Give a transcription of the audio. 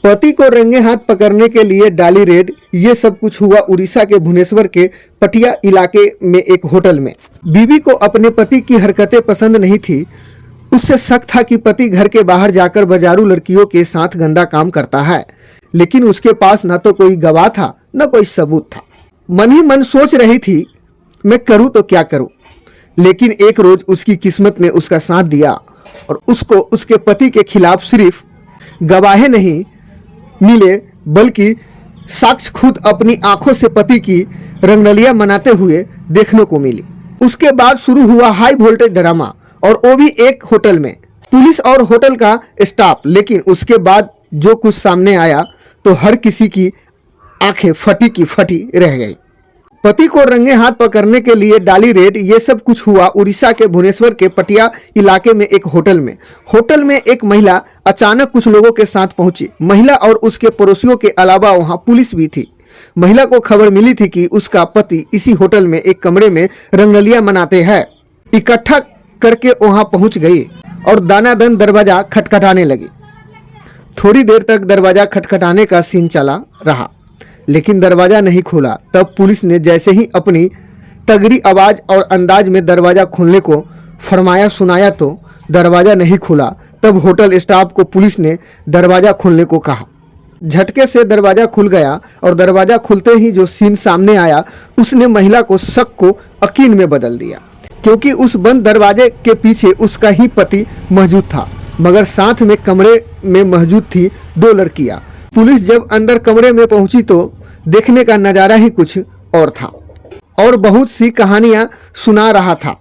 पति को रंगे हाथ पकड़ने के लिए डाली रेड। ये सब कुछ हुआ उड़ीसा के भुवनेश्वर के पटिया इलाके में एक होटल में। बीवी को अपने पति की हरकतें पसंद नहीं थी। उससे शक था कि पति घर के बाहर जाकर बाजारू लड़कियों के साथ गंदा काम करता है, लेकिन उसके पास न तो कोई गवाह था न कोई सबूत था। मन ही मन सोच रही थी, मैं करूं तो क्या करूं। लेकिन एक रोज उसकी किस्मत ने उसका साथ दिया और उसको उसके पति के खिलाफ सिर्फ गवाहें नहीं मिले बल्कि साक्ष्य खुद अपनी आंखों से पति की रंगरलियां मनाते हुए देखने को मिली। उसके बाद शुरू हुआ हाई वोल्टेज ड्रामा, और वो भी एक होटल में। पुलिस और होटल का स्टाफ। लेकिन उसके बाद जो कुछ सामने आया तो हर किसी की आंखें फटी की फटी रह गई। पति को रंगे हाथ पकड़ने के लिए डाली रेड। ये सब कुछ हुआ उड़ीसा के भुवनेश्वर के पटिया इलाके में एक होटल में। होटल में एक महिला अचानक कुछ लोगों के साथ पहुंची। महिला और उसके पड़ोसियों के अलावा वहां पुलिस भी थी। महिला को खबर मिली थी कि उसका पति इसी होटल में एक कमरे में रंगरलियां मनाते हैं। इकट्ठा करके वहां पहुंच गई और दानादन दरवाजा खटखटाने लगी। थोड़ी देर तक दरवाजा खटखटाने का सीन चला रहा, लेकिन दरवाजा नहीं खुला। तब पुलिस ने जैसे ही अपनी तगड़ी आवाज और अंदाज में दरवाजा खोलने को फरमाया सुनाया तो दरवाजा नहीं खुला। तब होटल स्टाफ को पुलिस ने दरवाजा खोलने को कहा। झटके से दरवाजा खुल गया और दरवाजा खुलते ही जो सीन सामने आया उसने महिला को शक को यकीन में बदल दिया, क्योंकि उस बंद दरवाजे के पीछे उसका ही पति मौजूद था, मगर साथ में कमरे में मौजूद थी 2 लड़कियां। पुलिस जब अंदर कमरे में पहुंची तो देखने का नज़ारा ही कुछ और था और बहुत सी कहानियां सुना रहा था।